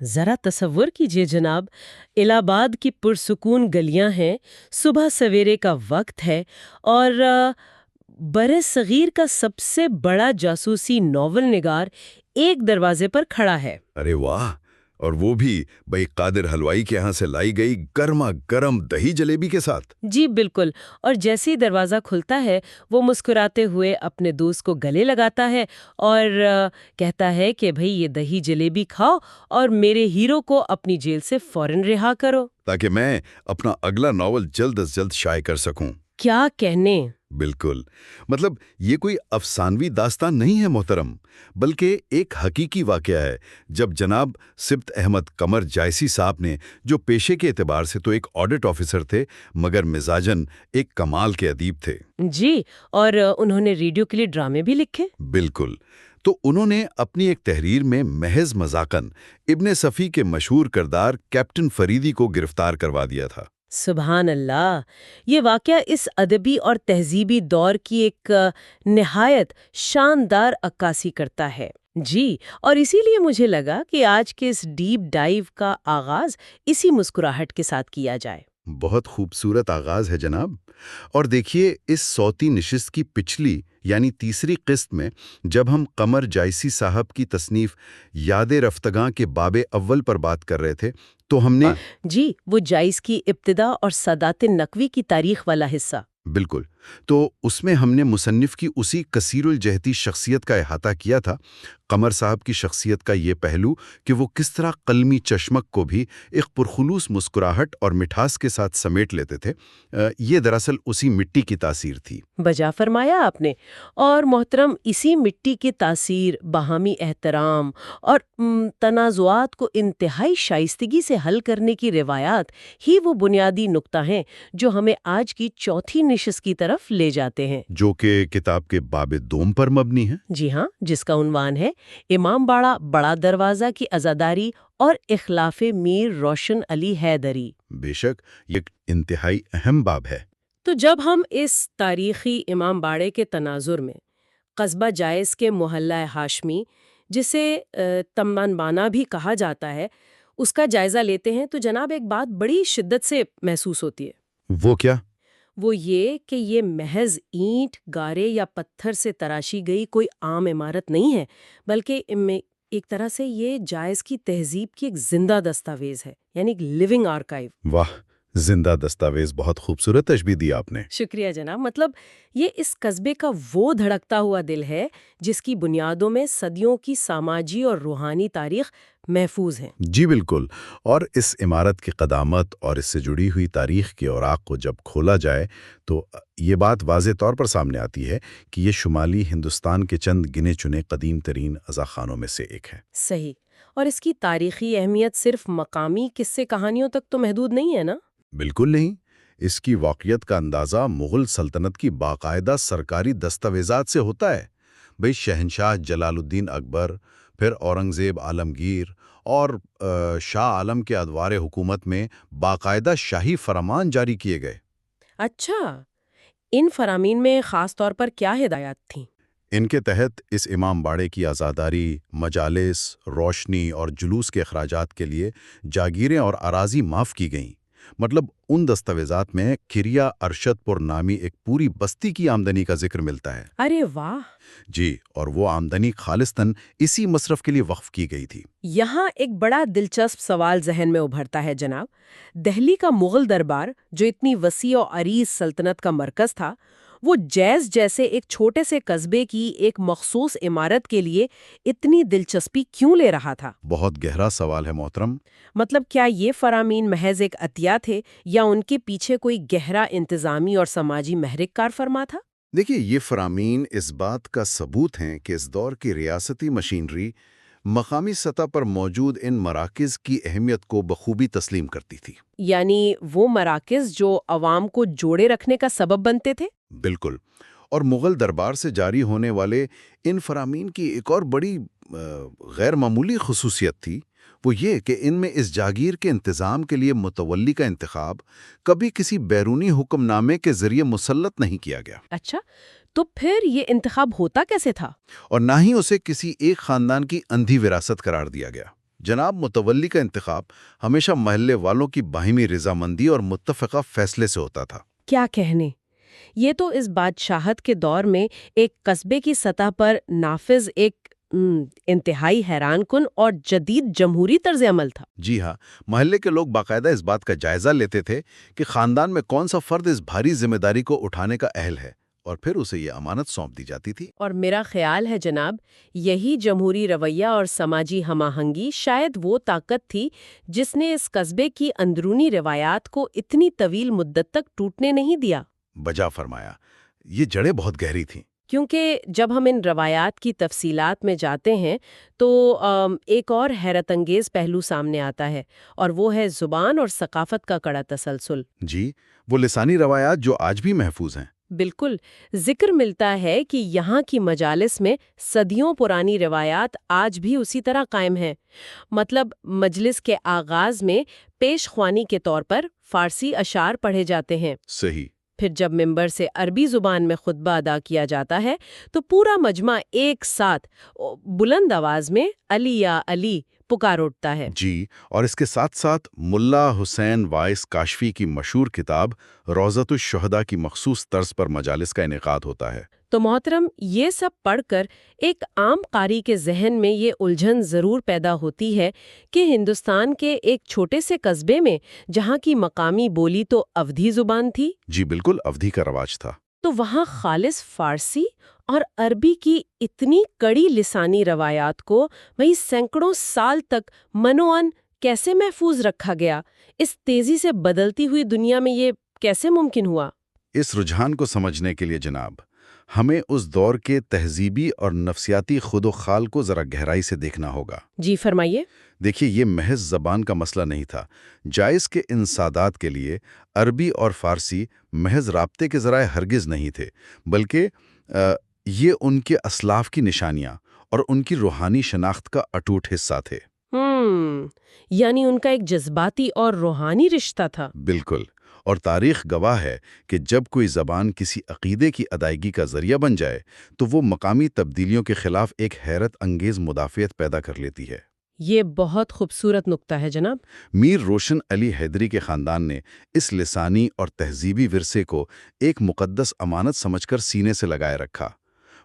ذرا تصور کیجئے جناب، الہ آباد کی پرسکون گلیاں ہیں، صبح سویرے کا وقت ہے اور بر صغیر کا سب سے بڑا جاسوسی ناول نگار ایک دروازے پر کھڑا ہے۔ ارے واہ! اور وہ بھی بھائی قادر حلوائی کے یہاں سے لائی گئی گرما گرم دہی جلیبی کے ساتھ۔ جی بالکل، اور جیسے ہی دروازہ کھلتا ہے وہ مسکراتے ہوئے اپنے دوست کو گلے لگاتا ہے اور کہتا ہے کہ بھئی یہ دہی جلیبی کھاؤ اور میرے ہیرو کو اپنی جیل سے فوراً رہا کرو، تاکہ میں اپنا اگلا ناول جلد از جلد شائع کر سکوں۔ کیا کہنے! بالکل، مطلب یہ کوئی افسانوی داستان نہیں ہے محترم، بلکہ ایک حقیقی واقعہ ہے جب جناب سبط احمد قمر جائسی صاحب نے، جو پیشے کے اعتبار سے تو ایک آڈٹ آفیسر تھے مگر مزاجن ایک کمال کے ادیب تھے۔ جی، اور انہوں نے ریڈیو کے لیے ڈرامے بھی لکھے۔ بالکل، تو انہوں نے اپنی ایک تحریر میں محض مذاقن ابن صفی کے مشہور کردار کیپٹن فریدی کو گرفتار کروا دیا تھا۔ سبحان اللہ! یہ واقعہ اس ادبی اور تہذیبی دور کی ایک نہایت شاندار عکاسی کرتا ہے۔ جی، اور اسی لیے مجھے لگا کہ آج کے اس ڈیپ ڈائیو کا آغاز اسی مسکراہٹ کے ساتھ کیا جائے۔ بہت خوبصورت آغاز ہے جناب، اور دیکھیے اس صوتی نشست کی پچھلی یعنی تیسری قسط میں جب ہم قمر جائسی صاحب کی تصنیف یاد رفتگاں کے باب اول پر بات کر رہے تھے تو ہم نے جی، وہ جائز کی ابتدا اور سادات نقوی کی تاریخ والا حصہ۔ بالکل، تو اس میں ہم نے مصنف کی اسی کثیر الجہتی شخصیت کا احاطہ کیا تھا۔ قمر صاحب کی شخصیت کا یہ پہلو کہ وہ کس طرح قلمی چشمک کو بھی ایک پرخلوص مسکراہٹ اور مٹھاس کے ساتھ سمیٹ لیتے تھے، یہ دراصل اسی مٹی کی تاثیر تھی۔ بجا فرمایا آپ نے، اور محترم اسی مٹی کی تاثیر، باہمی احترام اور تنازعات کو انتہائی شائستگی سے حل کرنے کی روایات ہی وہ بنیادی نقطہ ہیں جو ہمیں آج کی چوتھی نشست کی طرف لے جاتے ہیں، جو کہ کتاب کے باب دوم پر مبنی ہے۔ جی ہاں، جس کا عنوان ہے امام باڑہ بڑا دروازہ کی عزاداری اور اخلاف میر روشن علی حیدری۔ بے شک یہ ایک انتہائی اہم باب ہے۔ تو جب ہم اس تاریخی امام باڑے کے تناظر میں قصبہ جائز کے محلہ ہاشمی، جسے تمنبانہ بھی کہا جاتا ہے، اس کا جائزہ لیتے ہیں تو جناب ایک بات بڑی شدت سے محسوس ہوتی ہے۔ وہ کیا؟ وہ یہ کہ یہ محض اینٹ، گارے یا پتھر سے تراشی گئی کوئی عام عمارت نہیں ہے، بلکہ ایک طرح سے یہ جائز کی تہذیب کی ایک زندہ دستاویز ہے، یعنی ایک لیونگ آرکائیو۔ واہ، زندہ دستاویز، بہت خوبصورت تشبیہ دی آپ نے۔ شکریہ جناب، مطلب یہ اس قصبے کا وہ دھڑکتا ہوا دل ہے جس کی بنیادوں میں صدیوں کی سماجی اور روحانی تاریخ محفوظ ہیں۔ جی بالکل، اور اس عمارت کی قدامت اور اس سے جڑی ہوئی تاریخ کے اوراق کو جب کھولا جائے تو یہ بات واضح طور پر سامنے آتی ہے کہ یہ شمالی ہندوستان کے چند گنے چنے قدیم ترین عزاخانوں میں سے ایک ہے۔ صحیح، اور اس کی تاریخی اہمیت صرف مقامی قصے کہانیوں تک تو محدود نہیں ہے نا؟ بالکل نہیں، اس کی واقعیت کا اندازہ مغل سلطنت کی باقاعدہ سرکاری دستاویزات سے ہوتا ہے۔ بھئی شہنشاہ جلال الدین اکبر، پھر اورنگزیب عالمگیر اور شاہ عالم کے ادوار حکومت میں باقاعدہ شاہی فرمان جاری کیے گئے۔ اچھا، ان فرامین میں خاص طور پر کیا ہدایات تھیں؟ ان کے تحت اس امام باڑے کی عزاداری، مجالس، روشنی اور جلوس کے اخراجات کے لیے جاگیریں اور اراضی معاف کی گئیں۔ مطلب ان دستاویزات میں کریا ارشد پور نامی ایک پوری بستی کی آمدنی کا ذکر ملتا ہے۔ ارے واہ! جی، اور وہ آمدنی خالصتاً اسی مصرف کے لیے وقف کی گئی تھی۔ یہاں ایک بڑا دلچسپ سوال ذہن میں ابھرتا ہے جناب، دہلی کا مغل دربار جو اتنی وسیع و عریض سلطنت کا مرکز تھا، وہ جیز جیسے ایک چھوٹے سے قصبے کی ایک مخصوص عمارت کے لیے اتنی دلچسپی کیوں لے رہا تھا؟ بہت گہرا سوال ہے محترم۔ مطلب کیا یہ فرامین محض ایک عطیہ تھے یا ان کے پیچھے کوئی گہرا انتظامی اور سماجی محرک کار فرما تھا؟ دیکھیے، یہ فرامین اس بات کا ثبوت ہیں کہ اس دور کی ریاستی مشینری مقامی سطح پر موجود ان مراکز کی اہمیت کو بخوبی تسلیم کرتی تھی۔ یعنی وہ مراکز جو عوام کو جوڑے رکھنے کا سبب بنتے تھے؟ بالکل، اور مغل دربار سے جاری ہونے والے ان فرامین کی ایک اور بڑی غیر معمولی خصوصیت تھی، وہ یہ کہ ان میں اس جاگیر کے انتظام کے لیے متولی کا انتخاب کبھی کسی بیرونی حکم نامے کے ذریعے مسلط نہیں کیا گیا۔ اچھا، تو پھر یہ انتخاب ہوتا کیسے تھا؟ اور نہ ہی اسے کسی ایک خاندان کی اندھی وراثت قرار دیا گیا۔ جناب، متولی کا انتخاب ہمیشہ محلے والوں کی باہمی رضامندی اور متفقہ فیصلے سے ہوتا تھا۔ کیا کہنے! یہ تو اس بادشاہت کے دور میں ایک قصبے کی سطح پر نافذ ایک انتہائی حیران کن اور جدید جمہوری طرز عمل تھا۔ جی ہاں، محلے کے لوگ باقاعدہ اس بات کا جائزہ لیتے تھے کہ خاندان میں کون سا فرد اس بھاری ذمہ داری کو اٹھانے کا اہل ہے، اور پھر اسے یہ امانت سونپ دی جاتی تھی۔ اور میرا خیال ہے جناب، یہی جمہوری رویہ اور سماجی ہم آہنگی شاید وہ طاقت تھی جس نے اس قصبے کی اندرونی روایات کو اتنی طویل مدت تک ٹوٹنے نہیں دیا۔ بجا فرمایا، یہ جڑیں بہت گہری تھیں۔ کیونکہ جب ہم ان روایات کی تفصیلات میں جاتے ہیں تو ایک اور حیرت انگیز پہلو سامنے آتا ہے، اور وہ ہے زبان اور ثقافت کا کڑا تسلسل۔ جی، وہ لسانی روایات جو آج بھی محفوظ ہیں۔ بالکل، ذکر ملتا ہے کہ یہاں کی مجالس میں صدیوں پرانی روایات آج بھی اسی طرح قائم ہیں۔ مطلب مجلس کے آغاز میں پیش خوانی کے طور پر فارسی اشعار پڑھے جاتے ہیں۔ صحیح۔ پھر جب ممبر سے عربی زبان میں خطبہ ادا کیا جاتا ہے تو پورا مجمع ایک ساتھ بلند آواز میں علی یا علی پکار اٹھتا ہے۔ جی، اور اس کے ساتھ ساتھ ملا حسین وائس کاشفی کی مشہور کتاب روضۃ الشہداء کی مخصوص طرز پر مجالس کا انعقاد ہوتا ہے۔ تو محترم، یہ سب پڑھ کر ایک عام قاری کے ذہن میں یہ الجھن ضرور پیدا ہوتی ہے کہ ہندوستان کے ایک چھوٹے سے قصبے میں جہاں کی مقامی بولی تو اودھی زبان تھی، جی بالکل، اودھی کا رواج تھا، تو وہاں خالص فارسی اور عربی کی اتنی کڑی لسانی روایات کو وہی سینکڑوں سال تک منوعن کیسے محفوظ رکھا گیا؟ اس تیزی سے بدلتی ہوئی دنیا میں یہ کیسے ممکن ہوا؟ اس رجحان کو سمجھنے کے لیے جناب، ہمیں اس دور کے تہذیبی اور نفسیاتی خود و خال کو ذرا گہرائی سے دیکھنا ہوگا۔ جی فرمائیے۔ دیکھیے، یہ محض زبان کا مسئلہ نہیں تھا۔ جائز کے ان سادات کے لیے عربی اور فارسی محض رابطے کے ذرائع ہرگز نہیں تھے، بلکہ یہ ان کے اسلاف کی نشانیاں اور ان کی روحانی شناخت کا اٹوٹ حصہ تھے۔ یعنی ان کا ایک جذباتی اور روحانی رشتہ تھا۔ بالکل، اور تاریخ گواہ ہے کہ جب کوئی زبان کسی عقیدے کی ادائیگی کا ذریعہ بن جائے تو وہ مقامی تبدیلیوں کے خلاف ایک حیرت انگیز مدافعت پیدا کر لیتی ہے۔ یہ بہت خوبصورت نقطہ ہے جناب۔ میر روشن علی حیدری کے خاندان نے اس لسانی اور تہذیبی ورثے کو ایک مقدس امانت سمجھ کر سینے سے لگائے رکھا۔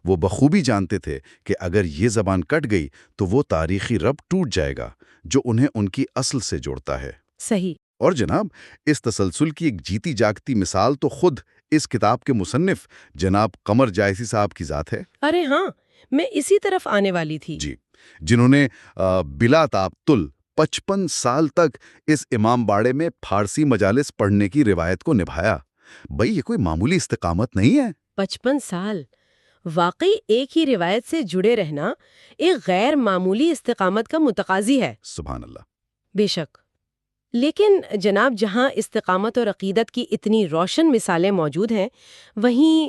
وہ بخوبی جانتے تھے کہ اگر یہ زبان کٹ گئی تو وہ تاریخی ربط ٹوٹ جائے گا جو انہیں ان کی اصل سے جوڑتا ہے۔ صحیح۔ اور جناب، اس تسلسل کی ایک جیتی جاگتی مثال تو خود اس کتاب کے مصنف جناب قمر جائسی صاحب کی ذات ہے۔ ارے ہاں، میں اسی طرف آنے والی تھی۔ جی، جنہوں نے بلا تعطل 55 سال تک اس امام باڑے میں فارسی مجالس پڑھنے کی روایت کو نبھایا۔ بھئی، یہ کوئی معمولی استقامت نہیں ہے۔ 55 سال! واقعی ایک ہی روایت سے جڑے رہنا ایک غیر معمولی استقامت کا متقاضی ہے۔ سبحان اللہ۔ بے شک، لیکن جناب، جہاں استقامت اور عقیدت کی اتنی روشن مثالیں موجود ہیں، وہیں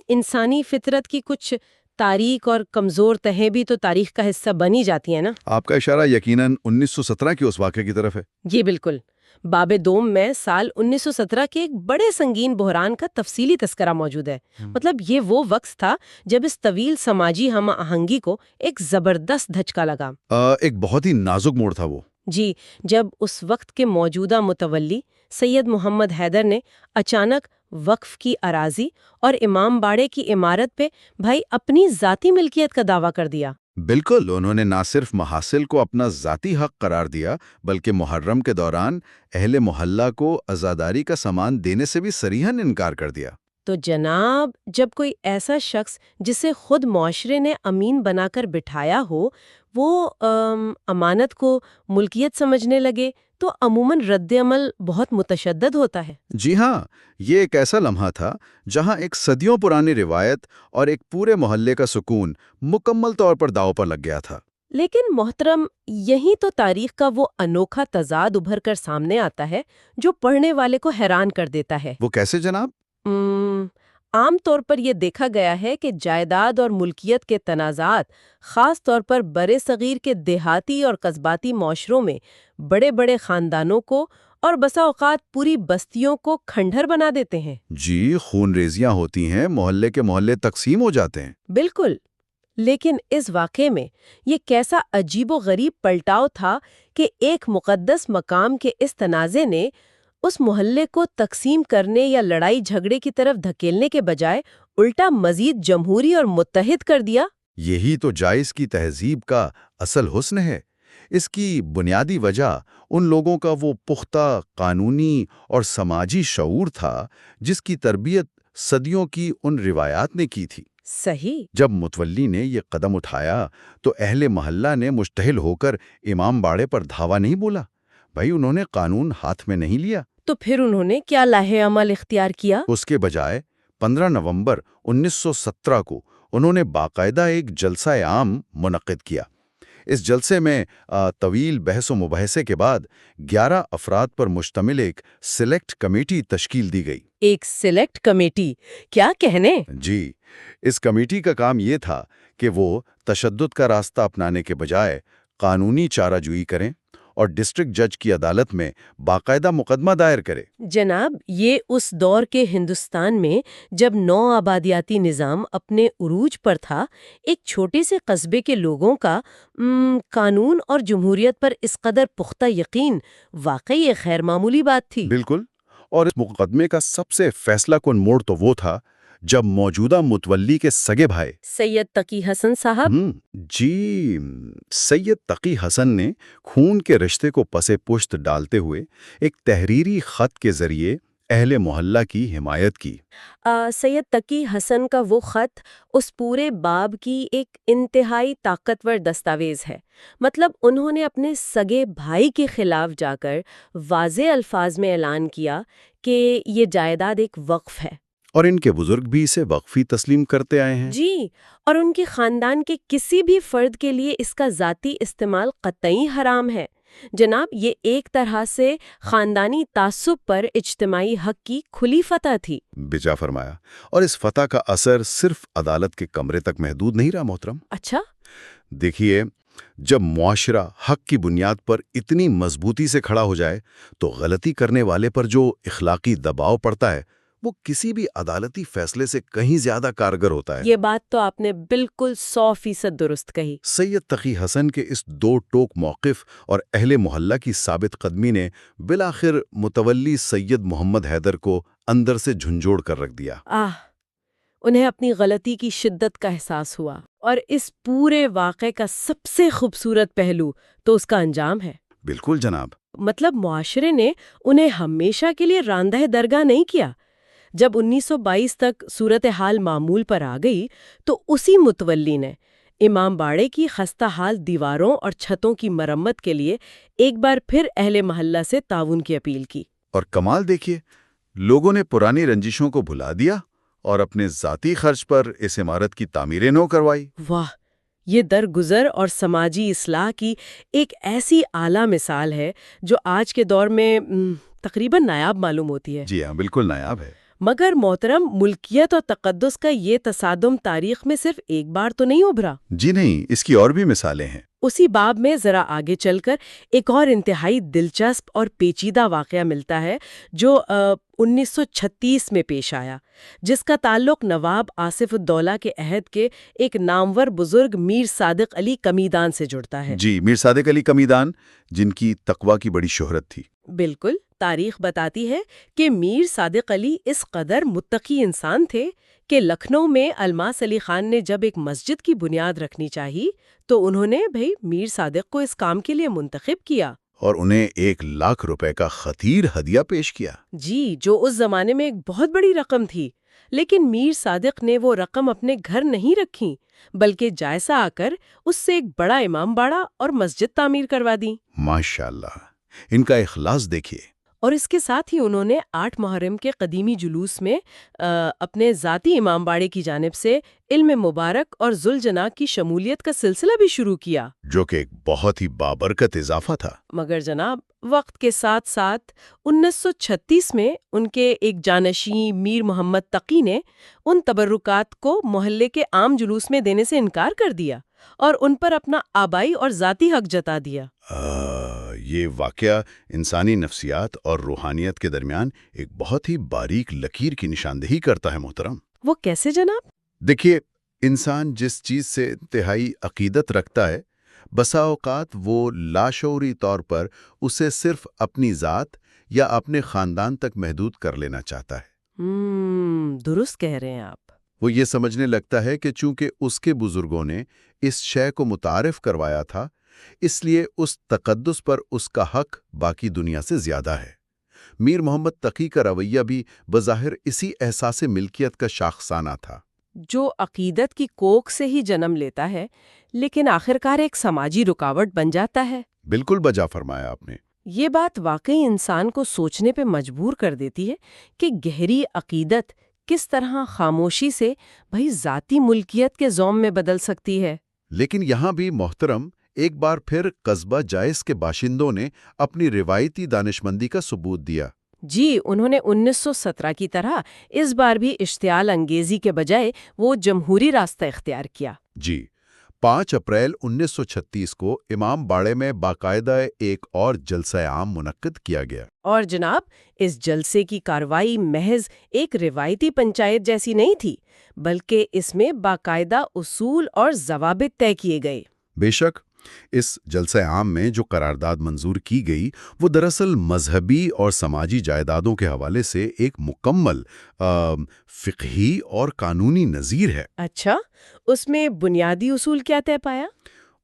انسانی فطرت کی کچھ تاریک اور کمزور تہیں بھی تو تاریخ کا حصہ بنی جاتی ہیں نا۔ آپ کا اشارہ یقیناً 1917 کے اس واقعے کی طرف ہے۔ جی بالکل۔ باب دوم میں سال 1917 کے ایک بڑے سنگین بحران کا تفصیلی تذکرہ موجود ہے۔ مطلب یہ وہ وقت تھا جب اس طویل سماجی ہم آہنگی کو ایک زبردست دھچکا لگا۔ ایک بہت ہی نازک موڑ تھا وہ۔ جی، جب اس وقت کے موجودہ متولی سید محمد حیدر نے اچانک وقف کی اراضی اور امام باڑے کی عمارت پہ بھائی اپنی ذاتی ملکیت کا دعویٰ کر دیا۔ بالکل، انہوں نے نہ صرف محاصل کو اپنا ذاتی حق قرار دیا بلکہ محرم کے دوران اہل محلہ کو عزاداری کا سامان دینے سے بھی صریحاً انکار کر دیا۔ تو جناب، جب کوئی ایسا شخص جسے خود معاشرے نے امین بنا کر بٹھایا ہو وہ امانت کو ملکیت سمجھنے لگے تو عموماً رد عمل بہت متشدد ہوتا ہے۔ جی ہاں، یہ ایک ایسا لمحہ تھا جہاں ایک صدیوں پرانی روایت اور ایک پورے محلے کا سکون مکمل طور پر داؤ پر لگ گیا تھا۔ لیکن محترم، یہی تو تاریخ کا وہ انوکھا تضاد ابھر کر سامنے آتا ہے جو پڑھنے والے کو حیران کر دیتا ہے۔ وہ کیسے جناب؟ عام طور پر یہ دیکھا گیا ہے کہ جائیداد اور ملکیت کے تنازعات خاص طور پر برصغیر کے دیہاتی اور قصباتی معاشروں میں بڑے بڑے خاندانوں کو اور بسا اوقات پوری بستیوں کو کھنڈر بنا دیتے ہیں۔ جی، خون ریزیاں ہوتی ہیں، محلے کے محلے تقسیم ہو جاتے ہیں۔ بالکل، لیکن اس واقعے میں یہ کیسا عجیب و غریب پلٹاؤ تھا کہ ایک مقدس مقام کے اس تنازع نے اس محلے کو تقسیم کرنے یا لڑائی جھگڑے کی طرف دھکیلنے کے بجائے الٹا مزید جمہوری اور متحد کر دیا۔ یہی تو جائز کی تہذیب کا اصل حسن ہے۔ اس کی بنیادی وجہ ان لوگوں کا وہ پختہ قانونی اور سماجی شعور تھا جس کی تربیت صدیوں کی ان روایات نے کی تھی۔ صحیح۔ جب متولی نے یہ قدم اٹھایا تو اہل محلہ نے مشتعل ہو کر امام باڑے پر دھاوا نہیں بولا۔ بھائی، انہوں نے قانون ہاتھ میں نہیں لیا۔ تو پھر انہوں نے کیا لاہ عمل اختیار کیا؟ اس کے بجائے 15 نومبر 1917 کو انہوں نے باقاعدہ ایک جلسہ عام منعقد کیا۔ اس جلسے میں طویل بحث و مباحثے کے بعد 11 افراد پر مشتمل ایک سلیکٹ کمیٹی تشکیل دی گئی۔ ایک سلیکٹ کمیٹی؟ کیا کہنے؟ جی، اس کمیٹی کا کام یہ تھا کہ وہ تشدد کا راستہ اپنانے کے بجائے قانونی چارہ جوئی کریں اور ڈسٹرکٹ جج کی عدالت میں باقاعدہ مقدمہ دائر کرے۔ جناب، یہ اس دور کے ہندوستان میں جب نو آبادیاتی نظام اپنے عروج پر تھا، ایک چھوٹے سے قصبے کے لوگوں کا قانون اور جمہوریت پر اس قدر پختہ یقین واقعی ایک غیر معمولی بات تھی۔ بالکل، اور اس مقدمے کا سب سے فیصلہ کن موڑ تو وہ تھا جب موجودہ متولی کے سگے بھائی سید تقی حسن صاحب جی سید تقی حسن نے خون کے رشتے کو پسے پشت ڈالتے ہوئے ایک تحریری خط کے ذریعے اہل محلہ کی حمایت کی۔ سید تقی حسن کا وہ خط اس پورے باب کی ایک انتہائی طاقتور دستاویز ہے۔ مطلب انہوں نے اپنے سگے بھائی کے خلاف جا کر واضح الفاظ میں اعلان کیا کہ یہ جائیداد ایک وقف ہے، اور ان کے بزرگ بھی اسے وقفی تسلیم کرتے آئے ہیں۔ جی، اور ان کے خاندان کے کسی بھی فرد کے لیے اس کا ذاتی استعمال قطعی حرام ہے۔ جناب، یہ ایک طرح سے خاندانی تعصب پر اجتماعی حق کی کھلی فتح تھی۔ بجا فرمایا، اور اس فتح کا اثر صرف عدالت کے کمرے تک محدود نہیں رہا محترم۔ اچھا؟ دیکھیے، جب معاشرہ حق کی بنیاد پر اتنی مضبوطی سے کھڑا ہو جائے تو غلطی کرنے والے پر جو اخلاقی دباؤ پڑتا ہے وہ کسی بھی عدالتی فیصلے سے کہیں زیادہ کارگر ہوتا ہے۔ یہ بات تو آپ نے بالکل 100% درست کہی۔ سید تقی حسن کے اس دو ٹوک موقف اور اہل محلہ کی ثابت قدمی نے بالآخر متولی سید محمد حیدر کو اندر سے جھنجھوڑ کر رکھ دیا۔ انہیں اپنی غلطی کی شدت کا احساس ہوا، اور اس پورے واقعے کا سب سے خوبصورت پہلو تو اس کا انجام ہے۔ بالکل جناب۔ مطلب معاشرے نے انہیں ہمیشہ کے لیے راندہ درگاہ نہیں کیا۔ جب 1922 تک صورتحال معمول پر آ گئی تو اسی متولی نے امام باڑے کی خستہ حال دیواروں اور چھتوں کی مرمت کے لیے ایک بار پھر اہل محلہ سے تعاون کی اپیل کی۔ اور کمال دیکھیے، لوگوں نے پرانی رنجشوں کو بھلا دیا اور اپنے ذاتی خرچ پر اس عمارت کی تعمیریں نو کروائی۔ واہ، یہ درگزر اور سماجی اصلاح کی ایک ایسی اعلیٰ مثال ہے جو آج کے دور میں تقریباً نایاب معلوم ہوتی ہے۔ جی ہاں، بالکل نایاب ہے۔ مگر محترم، ملکیت اور تقدس کا یہ تصادم تاریخ میں صرف ایک بار تو نہیں ابھرا۔ جی نہیں، اس کی اور بھی مثالیں ہیں۔ اسی باب میں ذرا آگے چل کر ایک اور انتہائی دلچسپ اور پیچیدہ واقعہ ملتا ہے جو 1936 میں پیش آیا، جس کا تعلق نواب آصف الدولہ کے عہد کے ایک نامور بزرگ میر صادق علی کمیدان سے جڑتا ہے۔ جی، میر صادق علی کمیدان، جن کی تقویٰ کی بڑی شہرت تھی۔ بالکل، تاریخ بتاتی ہے کہ میر صادق علی اس قدر متقی انسان تھے کہ لکھنؤ میں الماس علی خان نے جب ایک مسجد کی بنیاد رکھنی چاہی تو انہوں نے میر صادق کو اس کام کے لیے منتخب کیا اور انہیں 1,00,000 روپے کا خطیر ہدیہ پیش کیا۔ جی، جو اس زمانے میں ایک بہت بڑی رقم تھی، لیکن میر صادق نے وہ رقم اپنے گھر نہیں رکھی بلکہ جائزہ آ کر اس سے ایک بڑا امام باڑہ اور مسجد تعمیر کروا دی۔ ماشاءاللہ، ان کا اخلاص دیکھیے۔ اور اس کے ساتھ ہی انہوں نے 8 محرم کے قدیمی جلوس میں اپنے ذاتی امام باڑے کی جانب سے علم مبارک اور ذوالجناح کی شمولیت کا سلسلہ بھی شروع کیا، جو کہ ایک بہت ہی بابرکت اضافہ تھا۔ مگر جناب، وقت کے ساتھ ساتھ 1936 میں ان کے ایک جانشین میر محمد تقی نے ان تبرکات کو محلے کے عام جلوس میں دینے سے انکار کر دیا اور ان پر اپنا آبائی اور ذاتی حق جتا دیا۔ یہ واقعہ انسانی نفسیات اور روحانیت کے درمیان ایک بہت ہی باریک لکیر کی نشاندہی کرتا ہے محترم۔ وہ کیسے جناب؟ دیکھیے، انسان جس چیز سے انتہائی عقیدت رکھتا ہے، بسا اوقات وہ لاشعوری طور پر اسے صرف اپنی ذات یا اپنے خاندان تک محدود کر لینا چاہتا ہے۔ درست کہہ رہے ہیں آپ۔ وہ یہ سمجھنے لگتا ہے کہ چونکہ اس کے بزرگوں نے اس شے کو متعارف کروایا تھا، اس لیے اس تقدس پر اس کا حق باقی دنیا سے زیادہ ہے۔ میر محمد تقی کا رویہ بھی بظاہر اسی احساس ملکیت کا شاخسانہ تھا، جو عقیدت کی کوکھ سے ہی جنم لیتا ہے لیکن آخرکار ایک سماجی رکاوٹ بن جاتا ہے۔ بالکل بجا فرمایا آپ نے۔ یہ بات واقعی انسان کو سوچنے پہ مجبور کر دیتی ہے کہ گہری عقیدت کس طرح خاموشی سے ذاتی ملکیت کے زوم میں بدل سکتی ہے۔ لیکن یہاں بھی محترم، ایک بار پھر قصبہ جائز کے باشندوں نے اپنی روایتی دانشمندی کا ثبوت دیا۔ جی، انہوں نے 1917 کی طرح اس بار بھی اشتعال انگیزی کے بجائے وہ جمہوری راستہ اختیار کیا۔ جی، 5 اپریل 1936 کو امام باڑے میں باقاعدہ ایک اور جلسہ عام منعقد کیا گیا۔ اور جناب، اس جلسے کی کارروائی محض ایک روایتی پنچایت جیسی نہیں تھی، بلکہ اس میں باقاعدہ اصول اور ضوابط طے کیے گئے۔ بے شک، اس جلسہ عام میں جو قرارداد منظور کی گئی وہ دراصل مذہبی اور سماجی جائیدادوں کے حوالے سے ایک مکمل فقہی اور قانونی نظیر ہے۔ اچھا، اس میں بنیادی اصول کیا طے پایا؟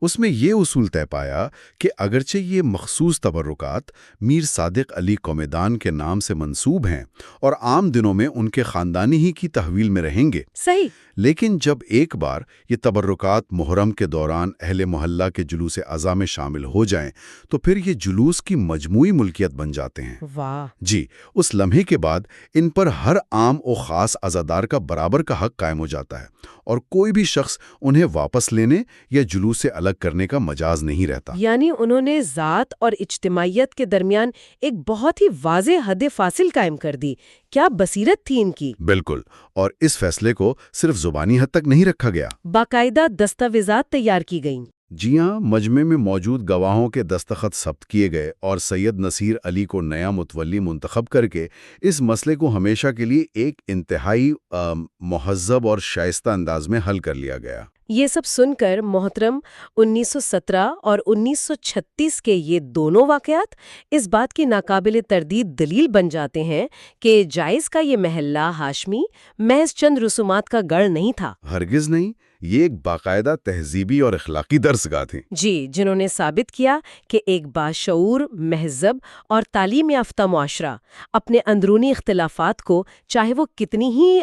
اس میں یہ اصول طے پایا کہ اگرچہ یہ مخصوص تبرکات میر صادق علی قومیدان کے نام سے منسوب ہیں اور عام دنوں میں ان کے خاندانی ہی کی تحویل میں رہیں گے، صحیح، لیکن جب ایک بار یہ تبرکات محرم کے دوران اہل محلہ کے جلوس اعضاء میں شامل ہو جائیں تو پھر یہ جلوس کی مجموعی ملکیت بن جاتے ہیں۔ واہ! جی، اس لمحے کے بعد ان پر ہر عام و خاص عزادار کا برابر کا حق قائم ہو جاتا ہے اور کوئی بھی شخص انہیں واپس لینے یا جلوس سے الگ کرنے کا مجاز نہیں رہتا۔ یعنی انہوں نے ذات اور اجتماعیت کے درمیان ایک بہت ہی واضح حد فاصل قائم کر دی۔ کیا بصیرت تھی ان کی! بالکل، اور اس فیصلے کو صرف زبانی حد تک نہیں رکھا گیا، باقاعدہ دستاویزات تیار کی گئیں۔ جی ہاں، مجمع میں موجود گواہوں کے دستخط ثبت کیے گئے اور سید نصیر علی کو نیا متولی منتخب کر کے اس مسئلے کو ہمیشہ کے لیے ایک انتہائی مہذب اور شائستہ انداز میں حل کر لیا گیا۔ یہ سب سن کر محترم 1917 اور 1936 کے یہ دونوں واقعات اس بات کی ناقابل تردید دلیل بن جاتے ہیں کہ جائز کا یہ محلہ ہاشمی محض چند رسومات کا گڑھ نہیں تھا۔ ہرگز نہیں، یہ ایک باقاعدہ تہذیبی اور اخلاقی درسگاہ تھی۔ جی، جنہوں نے ثابت کیا کہ ایک باشعور، مہذب اور تعلیم یافتہ معاشرہ اپنے اندرونی اختلافات کو، چاہے وہ کتنی ہی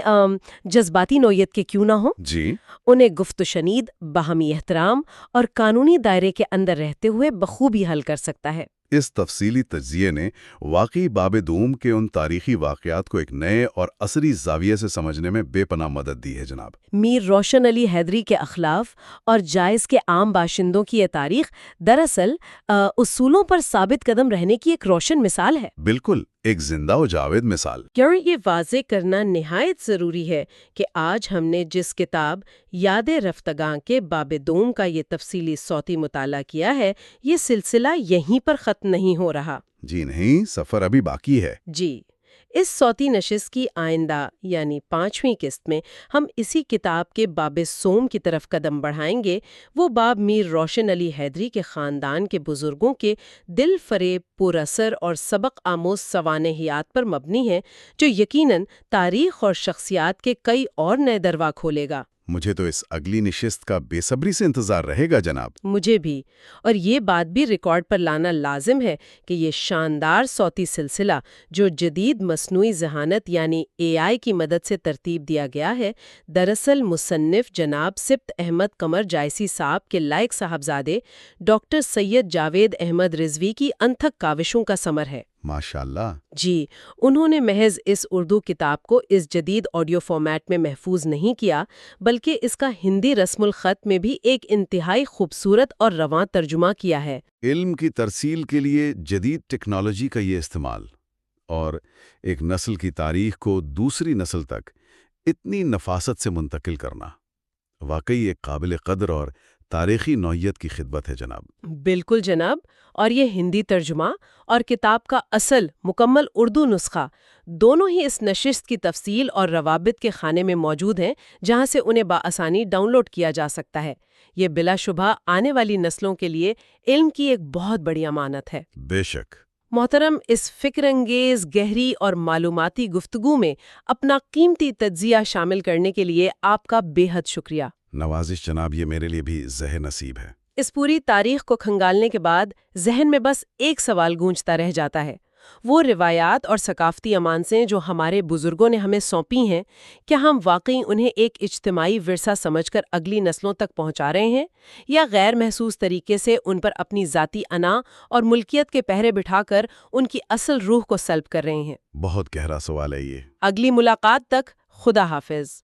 جذباتی نوعیت کے کیوں نہ ہوں، جی، انہیں گفت و شنید، باہمی احترام اور قانونی دائرے کے اندر رہتے ہوئے بخوبی حل کر سکتا ہے۔ اس تفصیلی تجزیے نے واقعی باب دوم کے ان تاریخی واقعات کو ایک نئے اور عصری زاویے سے سمجھنے میں بے پناہ مدد دی ہے جناب۔ میر روشن علی حیدری کے اخلاف اور جائز کے عام باشندوں کی یہ تاریخ دراصل اصولوں پر ثابت قدم رہنے کی ایک روشن مثال ہے۔ بالکل، ایک زندہ و جاوید مثال۔ کیوں یہ واضح کرنا نہایت ضروری ہے کہ آج ہم نے جس کتاب یاد رفتگاں کے باب دوم کا یہ تفصیلی صوتی مطالعہ کیا ہے، یہ سلسلہ یہیں پر ختم نہیں ہو رہا۔ جی نہیں، سفر ابھی باقی ہے۔ جی، اس صوتی نشست کی آئندہ یعنی 5ویں قسط میں ہم اسی کتاب کے باب سوم کی طرف قدم بڑھائیں گے۔ وہ باب میر روشن علی حیدری کے خاندان کے بزرگوں کے دل فریب، پر اثر اور سبق آموز سوانحیات پر مبنی ہے، جو یقیناً تاریخ اور شخصیات کے کئی اور نئے دروا کھولے گا۔ مجھے تو اس اگلی نشست کا بے صبری سے انتظار رہے گا جناب۔ مجھے بھی، اور یہ بات بھی ریکارڈ پر لانا لازم ہے کہ یہ شاندار صوتی سلسلہ جو جدید مصنوعی ذہانت یعنی AI کی مدد سے ترتیب دیا گیا ہے، دراصل مصنف جناب سبط احمد قمر جائسی صاحب کے لائق صاحبزادے ڈاکٹر سید جاوید احمد رضوی کی انتھک کاوشوں کا ثمر ہے۔ ماشاءاللہ۔ جی، انہوں نے محض اس اردو کتاب کو اس جدید آڈیو فارمیٹ میں محفوظ نہیں کیا، بلکہ اس کا ہندی رسم الخط میں بھی ایک انتہائی خوبصورت اور رواں ترجمہ کیا ہے۔ علم کی ترسیل کے لیے جدید ٹیکنالوجی کا یہ استعمال اور ایک نسل کی تاریخ کو دوسری نسل تک اتنی نفاست سے منتقل کرنا واقعی ایک قابل قدر اور تاریخی نوعیت کی خدمت ہے جناب۔ بالکل جناب، اور یہ ہندی ترجمہ اور کتاب کا اصل مکمل اردو نسخہ دونوں ہی اس نشست کی تفصیل اور روابط کے خانے میں موجود ہیں، جہاں سے انہیں بآسانی ڈاؤن لوڈ کیا جا سکتا ہے۔ یہ بلا شبہ آنے والی نسلوں کے لیے علم کی ایک بہت بڑی امانت ہے۔ بے شک۔ محترم، اس فکر انگیز، گہری اور معلوماتی گفتگو میں اپنا قیمتی تجزیہ شامل کرنے کے لیے آپ کا بے حد شکریہ۔ نوازش جناب، یہ میرے لیے بھی زہ نصیب ہے۔ اس پوری تاریخ کو کھنگالنے کے بعد ذہن میں بس ایک سوال گونجتا رہ جاتا ہے، وہ روایات اور ثقافتی امانتیں جو ہمارے بزرگوں نے ہمیں سونپی ہیں، کیا ہم واقعی انہیں ایک اجتماعی ورثہ سمجھ کر اگلی نسلوں تک پہنچا رہے ہیں، یا غیر محسوس طریقے سے ان پر اپنی ذاتی انا اور ملکیت کے پہرے بٹھا کر ان کی اصل روح کو سلب کر رہے ہیں؟ بہت گہرا سوال ہے یہ۔ اگلی ملاقات تک خدا حافظ۔